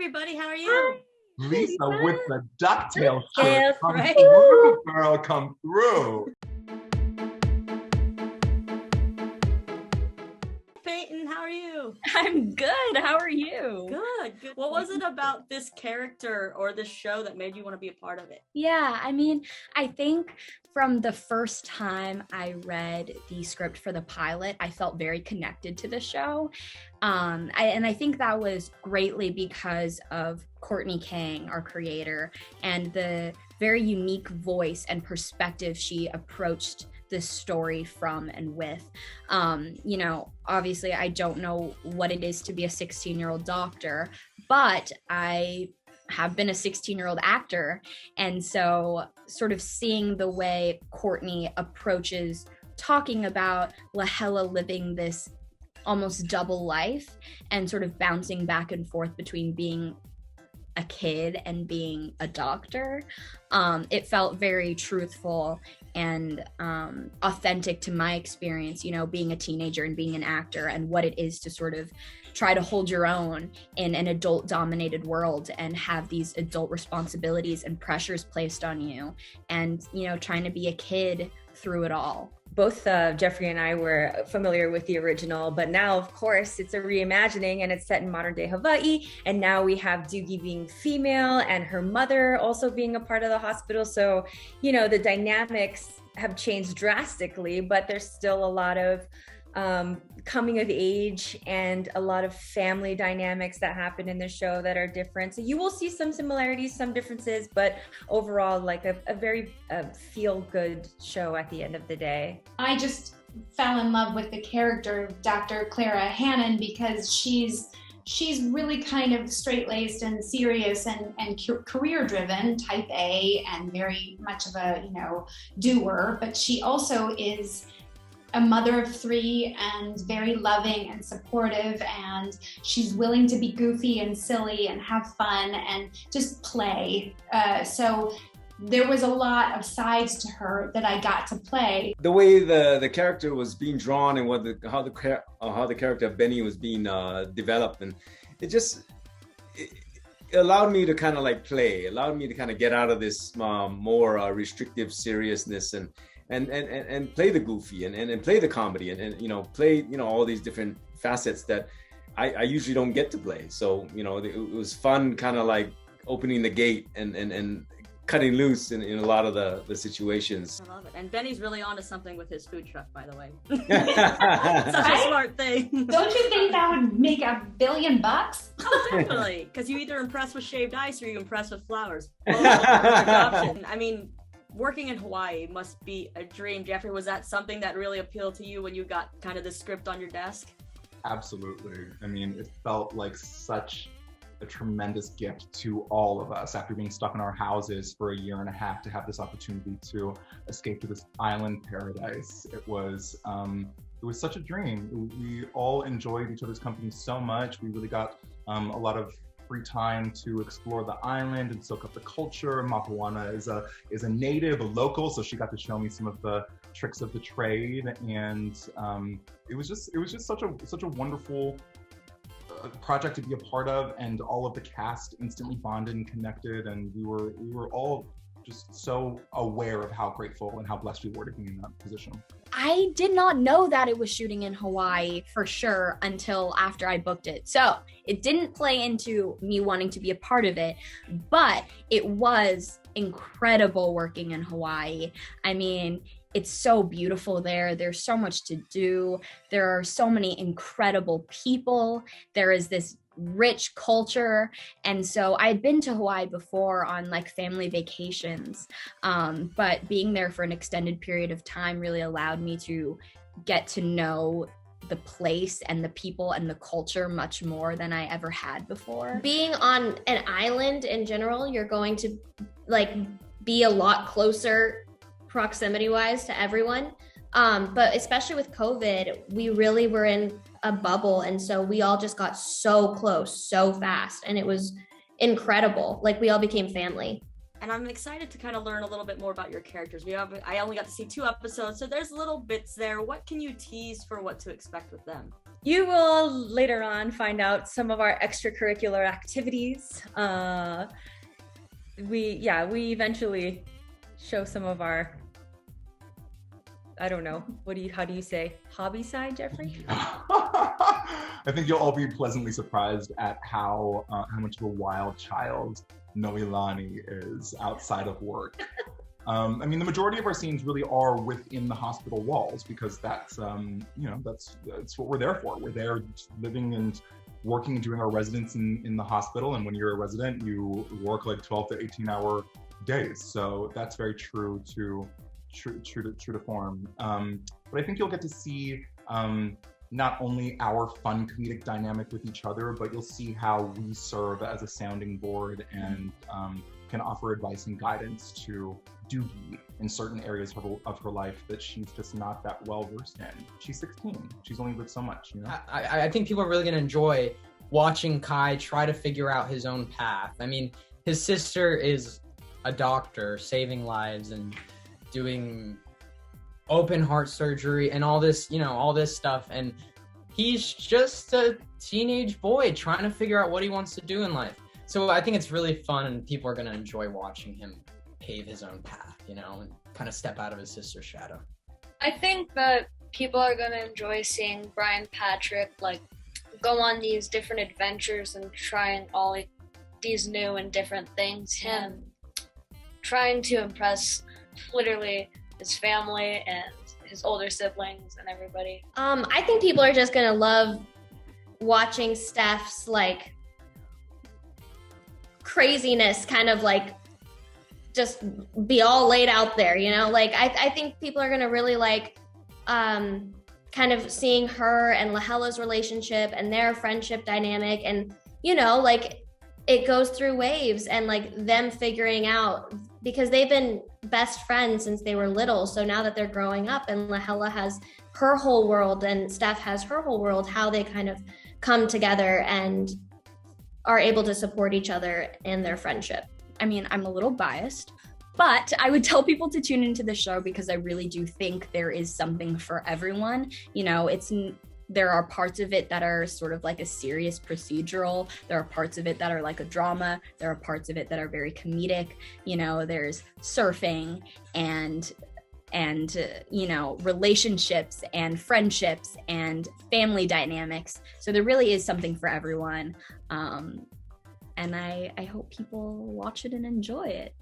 everybody. How are you? Lisa with the ducktail Yes, shirt. Come right. through, girl, come through. Peyton, how are you? I'm good. How are you? Good. What was it about this character or this show that made you want to be a part of it? Yeah, I think from the first time I read the script for the pilot, I felt very connected to the show. I think that was greatly because of Courtney Kang, our creator, and the very unique voice and perspective she approached this story from and with. Obviously I don't know what it is to be a 16-year-old doctor, but I have been a 16-year-old actor. And so sort of seeing the way Courtney approaches talking about Lahela living this almost double life and sort of bouncing back and forth between being a kid and being a doctor, it felt very truthful and authentic to my experience, being a teenager and being an actor, and what it is to sort of try to hold your own in an adult dominated world and have these adult responsibilities and pressures placed on you, and trying to be a kid through it all. Both Jeffrey and I were familiar with the original, but now, of course, it's a reimagining and it's set in modern day Hawaii. And now we have Doogie being female and her mother also being a part of the hospital. So, the dynamics have changed drastically, but there's still a lot of coming of age and a lot of family dynamics that happen in the show that are different. So you will see some similarities, some differences, but overall like a very feel-good show at the end of the day. I just fell in love with the character of Dr. Clara Hannon because she's really kind of straight-laced and serious and career-driven, type A, and very much of a, doer, but she also is a mother of three and very loving and supportive, and she's willing to be goofy and silly and have fun and just play. So there was a lot of sides to her that I got to play. The way the character was being drawn and how the character of Benny was being developed, and it allowed me to kind of allowed me to kind of get out of this more restrictive seriousness and play the goofy and play the comedy and play all these different facets that I usually don't get to play. So it was fun, kind of like opening the gate and cutting loose in a lot of the situations. I love it. And Benny's really onto something with his food truck, by the way. Such a smart thing. Don't you think that would make $1 billion? Oh, definitely. Because you either impress with shaved ice or you impress with flowers. Option. Working in Hawaii must be a dream. Jeffrey, was that something that really appealed to you when you got kind of the script on your desk? Absolutely. It felt like such a tremendous gift to all of us after being stuck in our houses for a year and a half to have this opportunity to escape to this island paradise. It was such a dream. We all enjoyed each other's company so much. We really got a lot of free time to explore the island and soak up the culture. Mapuana is a native, a local, so she got to show me some of the tricks of the trade, and it was just such a wonderful project to be a part of, and all of the cast instantly bonded and connected, and we were all just so aware of how grateful and how blessed we were to be in that position. I did not know that it was shooting in Hawaii for sure until after I booked it. So it didn't play into me wanting to be a part of it, but it was incredible working in Hawaii. It's so beautiful there. There's so much to do. There are so many incredible people. There is this rich culture. And so I had been to Hawaii before on family vacations, but being there for an extended period of time really allowed me to get to know the place and the people and the culture much more than I ever had before. Being on an island in general, you're going to be a lot closer proximity wise to everyone. But especially with COVID, we really were in a bubble. And so we all just got so close, so fast. And it was incredible. We all became family. And I'm excited to kind of learn a little bit more about your characters. I only got to see 2 episodes, so there's little bits there. What can you tease for what to expect with them? You will later on find out some of our extracurricular activities. We eventually show some of our, I don't know, how do you say, hobby side, Jeffrey? I think you'll all be pleasantly surprised at how much of a wild child Noelani is outside of work. I mean, the majority of our scenes really are within the hospital walls because that's what we're there for. We're there living and working and doing our residence in the hospital. And when you're a resident, you work like 12 to 18-hour days. So that's very true to form. But I think you'll get to see not only our fun comedic dynamic with each other, but you'll see how we serve as a sounding board and can offer advice and guidance to Doogie in certain areas of her life that she's just not that well versed in. She's 16. She's only lived so much, you know? I think people are really going to enjoy watching Kai try to figure out his own path. I mean, his sister is a doctor saving lives and doing open heart surgery and all this stuff. And he's just a teenage boy trying to figure out what he wants to do in life. So I think it's really fun and people are going to enjoy watching him pave his own path, and kind of step out of his sister's shadow. I think that people are going to enjoy seeing Brian Patrick go on these different adventures and trying all these new and different things. Him trying to impress literally his family and his older siblings and everybody. I think people are just gonna love watching Steph's craziness kind of just be all laid out there, I think people are gonna really kind of seeing her and Lahella's relationship and their friendship dynamic, and it goes through waves and them figuring out, because they've been best friends since they were little. So now that they're growing up and Lahella has her whole world and Steph has her whole world, how they kind of come together and are able to support each other in their friendship. I mean, I'm a little biased, but I would tell people to tune into the show because I really do think there is something for everyone. There are parts of it that are sort of like a serious procedural. There are parts of it that are like a drama. There are parts of it that are very comedic. There's surfing and relationships and friendships and family dynamics. So there really is something for everyone. And I hope people watch it and enjoy it.